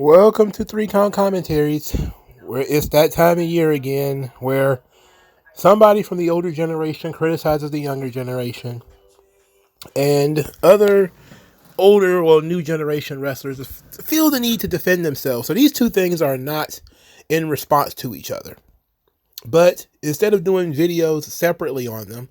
Welcome to Three Count Commentaries, where it's that time of year again where somebody from the older generation criticizes the younger generation, and other older or new generation wrestlers feel the need to defend themselves. So these two things are not in response to each other. But instead of doing videos separately on them,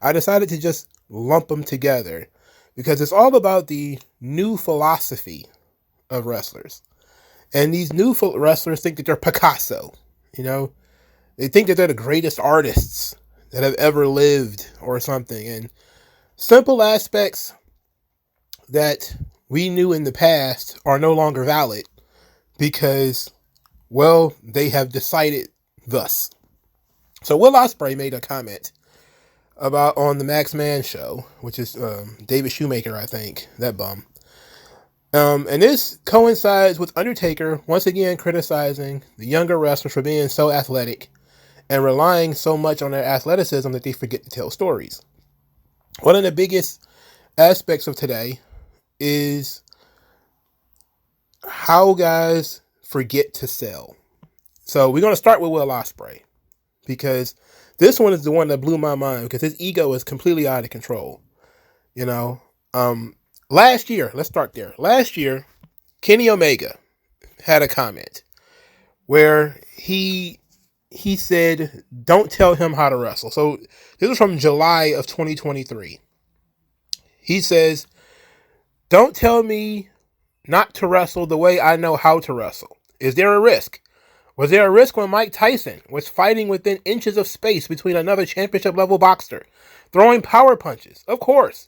I decided to just lump them together because it's all about the new philosophy of wrestlers. And these new wrestlers think that they're Picasso. You know, they think that they're the greatest artists that have ever lived or something. And simple aspects that we knew in the past are no longer valid because, well, they have decided thus. So Will Ospreay made a comment about on the Max Mann show, which is David Shoemaker, I think, that bum. And this coincides with Undertaker once again criticizing the younger wrestlers for being so athletic and relying so much on their athleticism that they forget to tell stories. One of the biggest aspects of today is how guys forget to sell. So we're going to start with Will Ospreay because this one is the one that blew my mind because his ego is completely out of control. You know, last year, let's start there. Last year, Kenny Omega had a comment where he said, don't tell him how to wrestle. So this was from July of 2023. He says, don't tell me not to wrestle the way I know how to wrestle. Is there a risk? Was there a risk when Mike Tyson was fighting within inches of space between another championship level boxer, throwing power punches? Of course.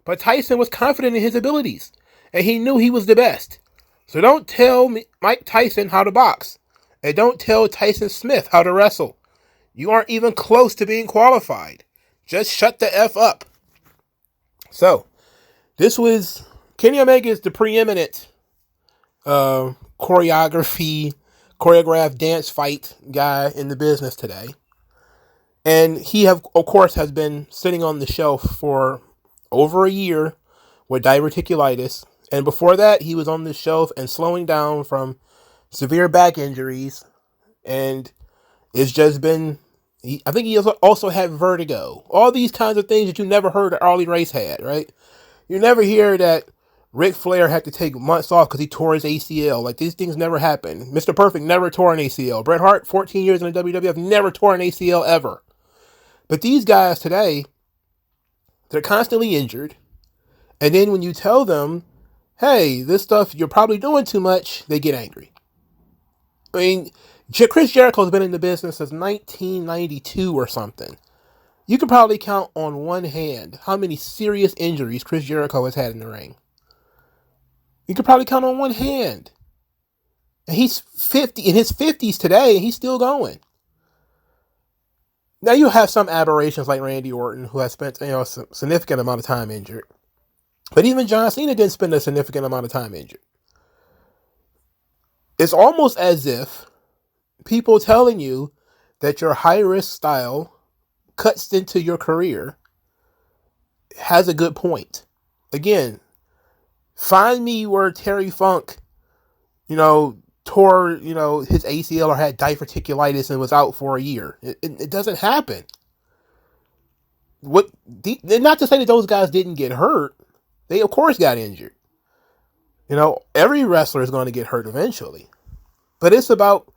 But Tyson was confident in his abilities, and he knew he was the best. So don't tell Mike Tyson how to box, and don't tell Tyson Smith how to wrestle. You aren't even close to being qualified. Just shut the F up. So, this was Kenny Omega is the preeminent choreographed dance fight guy in the business today. And he, of course, has been sitting on the shelf for over a year with diverticulitis. And before that, he was on the shelf and slowing down from severe back injuries. And it's just been, I think he also had vertigo. All these kinds of things that you never heard that Harley Race had, right? You never hear that Ric Flair had to take months off because he tore his ACL. Like, these things never happened. Mr. Perfect never tore an ACL. Bret Hart, 14 years in the WWF, never tore an ACL ever. But these guys today, they're constantly injured. And then when you tell them, hey, this stuff, you're probably doing too much, they get angry. I mean, Chris Jericho's been in the business since 1992 or something. You could probably count on one hand how many serious injuries Chris Jericho has had in the ring. You could probably count on one hand. And he's 50 in his 50s today, and he's still going. Now you have some aberrations like Randy Orton, who has spent a significant amount of time injured. But even John Cena didn't spend a significant amount of time injured. It's almost as if people telling you that your high-risk style cuts into your career has a good point. Again, find me where Terry Funk, tore, his ACL or had diverticulitis and was out for a year. It doesn't happen. Not to say that those guys didn't get hurt. They, of course, got injured. Every wrestler is going to get hurt eventually. But it's about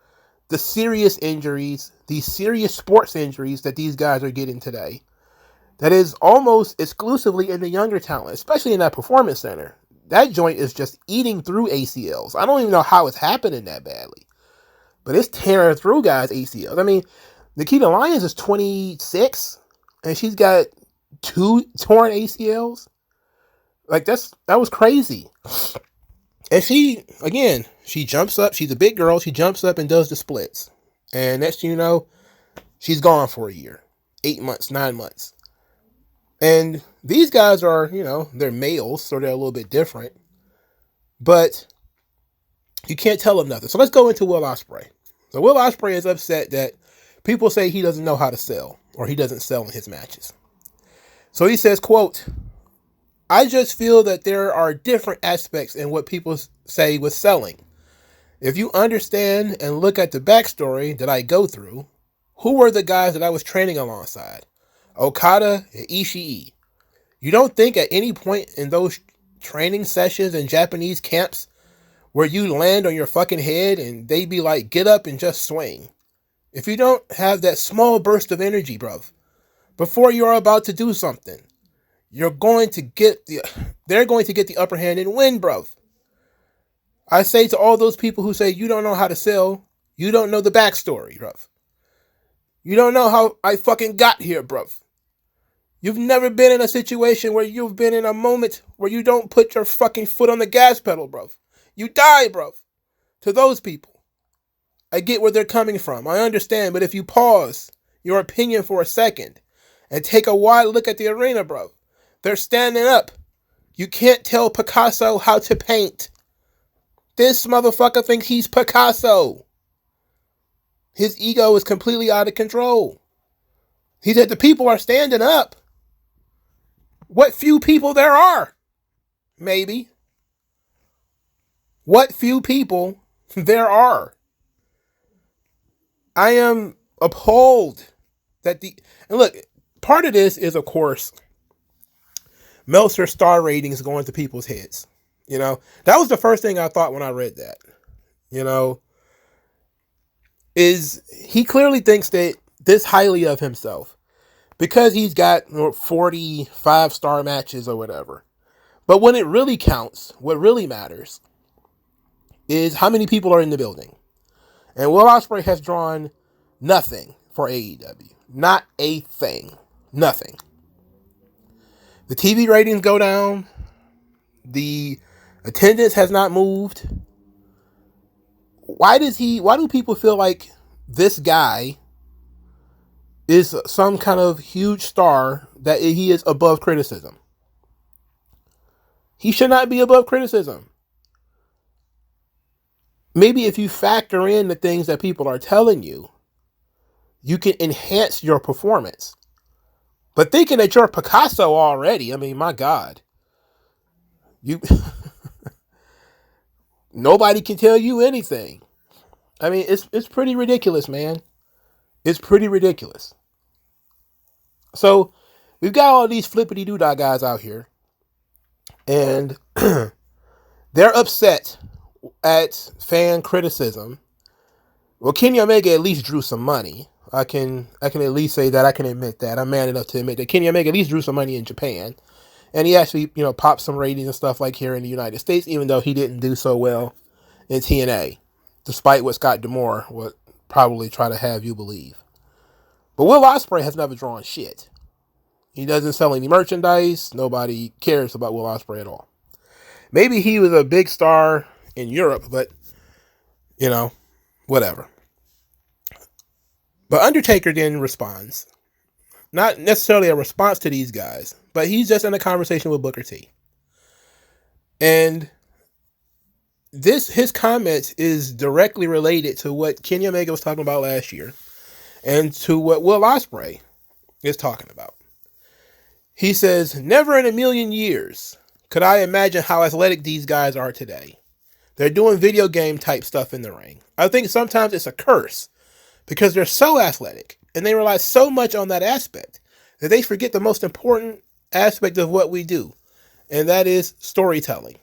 the serious injuries, these serious sports injuries that these guys are getting today. That is almost exclusively in the younger talent, especially in that performance center. That joint is just eating through ACLs. I don't even know how it's happening that badly. But it's tearing through guys' ACLs. I mean, Nikita Lyons is 26, and she's got 2 torn ACLs. Like, that was crazy. And she jumps up. She's a big girl. She jumps up and does the splits. And next thing you know, she's gone for a year. 8 months, 9 months. And these guys are, they're males, so they're a little bit different. But you can't tell them nothing. So let's go into Will Ospreay. So Will Ospreay is upset that people say he doesn't know how to sell, or he doesn't sell in his matches. So he says, quote, I just feel that there are different aspects in what people say with selling. If you understand and look at the backstory that I go through, who were the guys that I was training alongside? Okada and Ishii. You don't think at any point in those training sessions in Japanese camps where you land on your fucking head and they be like, get up and just swing. If you don't have that small burst of energy, bruv, before you're about to do something, they're going to get the upper hand and win, bruv. I say to all those people who say you don't know how to sell, you don't know the backstory, bruv. You don't know how I fucking got here, bruv. You've never been in a situation where you've been in a moment where you don't put your fucking foot on the gas pedal, bruv. You die, bruv. To those people, I get where they're coming from. I understand, but if you pause your opinion for a second and take a wide look at the arena, bruv, they're standing up. You can't tell Picasso how to paint. This motherfucker thinks he's Picasso. His ego is completely out of control. He said the people are standing up. What few people there are? Maybe. What few people there are. I am appalled that and look, part of this is, of course, Meltzer's star ratings going to people's heads. You know, that was the first thing I thought when I read that. You know, is he clearly thinks that this highly of himself because he's got 45-star matches or whatever. But when it really counts, what really matters is how many people are in the building. And Will Ospreay has drawn nothing for AEW. Not a thing. Nothing. The TV ratings go down. The attendance has not moved. Why do people feel like this guy is some kind of huge star that he is above criticism? He should not be above criticism. Maybe if you factor in the things that people are telling you, you can enhance your performance. But thinking that you're Picasso already, I mean, my God. Nobody can tell you anything. I mean, it's pretty ridiculous, man. It's pretty ridiculous. So, we've got all these flippity-doo-dah guys out here. And they're upset at fan criticism. Well, Kenny Omega at least drew some money. I can at least say that. I can admit that. I'm man enough to admit that Kenny Omega at least drew some money in Japan. And he actually, popped some ratings and stuff like here in the United States, even though he didn't do so well in TNA, despite what Scott D'Amore would probably try to have you believe. But Will Ospreay has never drawn shit. He doesn't sell any merchandise. Nobody cares about Will Ospreay at all. Maybe he was a big star in Europe, but, whatever. But Undertaker then responds. Not necessarily a response to these guys, but he's just in a conversation with Booker T. And his comment is directly related to what Kenny Omega was talking about last year and to what Will Ospreay is talking about. He says, never in a million years could I imagine how athletic these guys are today. They're doing video game type stuff in the ring. I think sometimes it's a curse because they're so athletic and they rely so much on that aspect that they forget the most important aspect of what we do, and that is storytelling.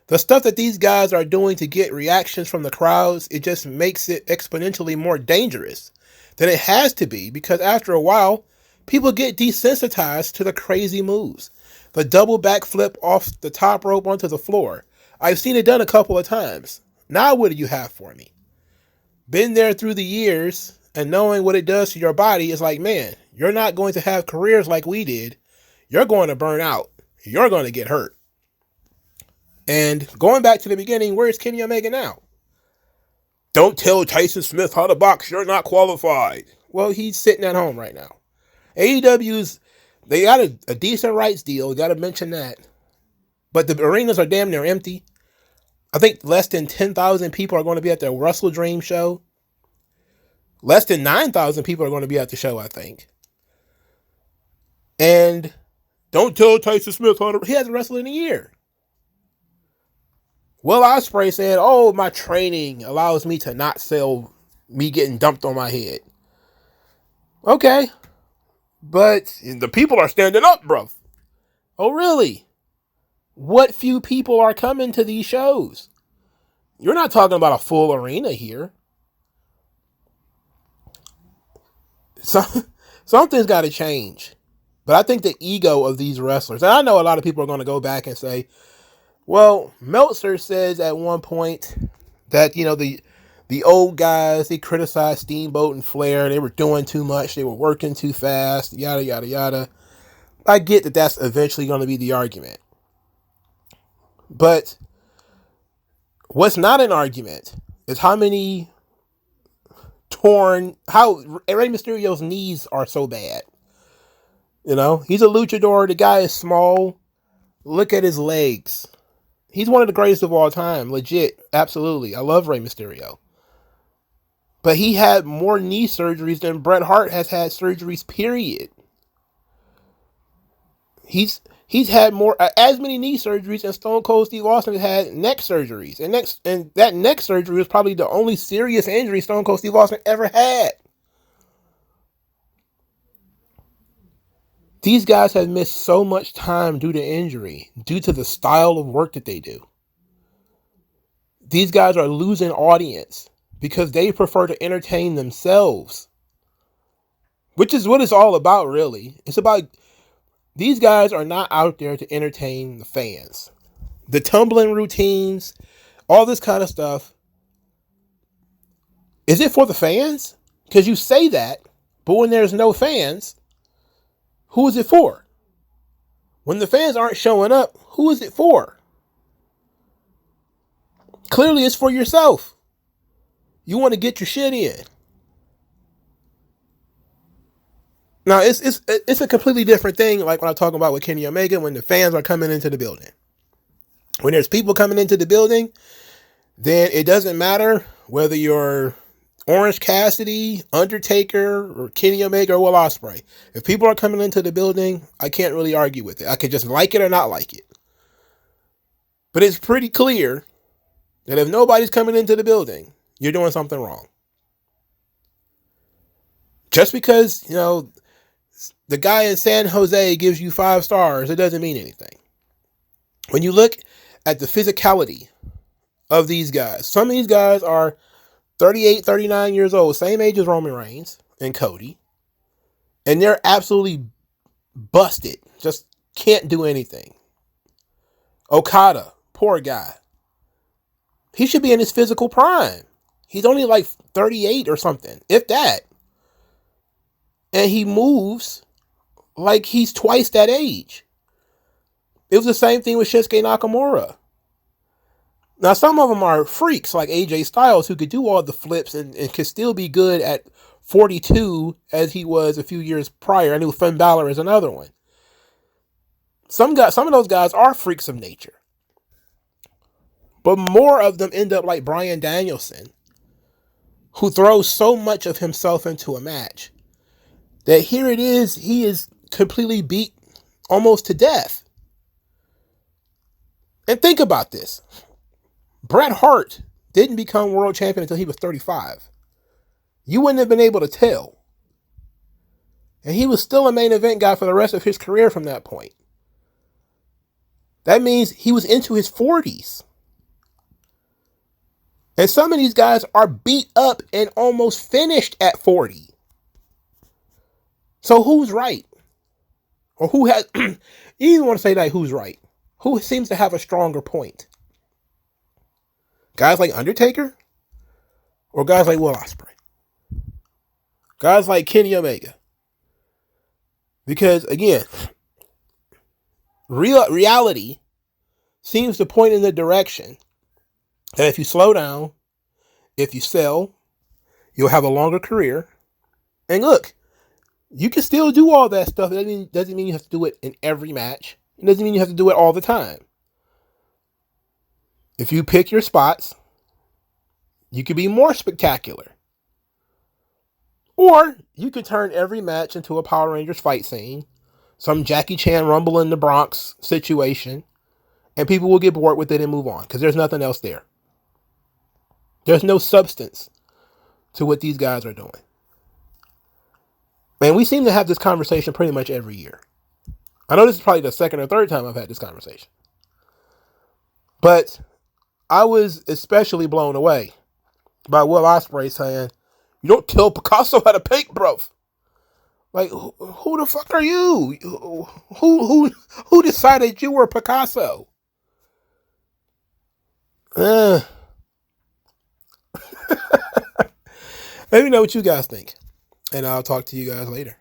The stuff that these guys are doing to get reactions from the crowds, it just makes it exponentially more dangerous than it has to be, because after a while, people get desensitized to the crazy moves. The double backflip off the top rope onto the floor. I've seen it done a couple of times. Now what do you have for me? Been there through the years, and knowing what it does to your body is like, man, you're not going to have careers like we did. You're going to burn out. You're going to get hurt. And going back to the beginning, where's Kenny Omega now? Don't tell Tyson Smith how to box. You're not qualified. Well, he's sitting at home right now. AEW's, they got a decent rights deal. Got to mention that. But the arenas are damn near empty. I think less than 10,000 people are going to be at the Wrestle Dream show. Less than 9,000 people are going to be at the show, I think. And don't tell Tyson Smith how to... He hasn't wrestled in a year. Will Ospreay said, "Oh, my training allows me to not sell me getting dumped on my head." Okay, but the people are standing up, bro. Oh, really? What few people are coming to these shows? You're not talking about a full arena here. So, something's got to change. But I think the ego of these wrestlers, and I know a lot of people are going to go back and say, well, Meltzer says at one point that, the old guys, they criticized Steamboat and Flair. They were doing too much. They were working too fast, yada, yada, yada. I get that that's eventually going to be the argument. But what's not an argument is how Rey Mysterio's knees are so bad. He's a luchador. The guy is small. Look at his legs. He's one of the greatest of all time. Legit. Absolutely. I love Rey Mysterio. But he had more knee surgeries than Bret Hart has had surgeries, period. He's had more as many knee surgeries as Stone Cold Steve Austin has had neck surgeries. And that neck surgery was probably the only serious injury Stone Cold Steve Austin ever had. These guys have missed so much time due to injury, due to the style of work that they do. These guys are losing audience because they prefer to entertain themselves, which is what it's all about, really. It's about, these guys are not out there to entertain the fans. The tumbling routines, all this kind of stuff. Is it for the fans? Because you say that, but when there's no fans, who is it for? When the fans aren't showing up, who is it for? Clearly it's for yourself. You want to get your shit in. Now, it's a completely different thing, like when I'm talking about with Kenny Omega, when the fans are coming into the building. When there's people coming into the building, then it doesn't matter whether you're Orange Cassidy, Undertaker, or Kenny Omega, or Will Ospreay. If people are coming into the building, I can't really argue with it. I could just like it or not like it. But it's pretty clear that if nobody's coming into the building, you're doing something wrong. Just because, the guy in San Jose gives you 5 stars, it doesn't mean anything. When you look at the physicality of these guys, some of these guys are 38, 39 years old, same age as Roman Reigns and Cody. And they're absolutely busted. Just can't do anything. Okada, poor guy. He should be in his physical prime. He's only like 38 or something, if that. And he moves like he's twice that age. It was the same thing with Shinsuke Nakamura. Now, some of them are freaks like AJ Styles who could do all the flips and could still be good at 42 as he was a few years prior. I knew Finn Balor is another one. Some of those guys are freaks of nature. But more of them end up like Bryan Danielson, who throws so much of himself into a match that here it is, he is completely beat almost to death. And think about this. Bret Hart didn't become world champion until he was 35. You wouldn't have been able to tell. And he was still a main event guy for the rest of his career from that point. That means he was into his 40s. And some of these guys are beat up and almost finished at 40. So who's right? Or who has, you even want to say that who's right? Who seems to have a stronger point? Guys like Undertaker? Or guys like Will Ospreay? Guys like Kenny Omega? Because, again, reality seems to point in the direction that if you slow down, if you sell, you'll have a longer career. And look, you can still do all that stuff. It doesn't mean you have to do it in every match. It doesn't mean you have to do it all the time. If you pick your spots, you could be more spectacular. Or you could turn every match into a Power Rangers fight scene, some Jackie Chan Rumble in the Bronx situation, And people will get bored with it and move on because there's nothing else there. There's no substance to what these guys are doing. And we seem to have this conversation pretty much every year. I know this is probably the second or third time I've had this conversation. But I was especially blown away by Will Ospreay saying, "You don't tell Picasso how to paint, bro." Like, who the fuck are you? Who decided you were Picasso? Let me know what you guys think. And I'll talk to you guys later.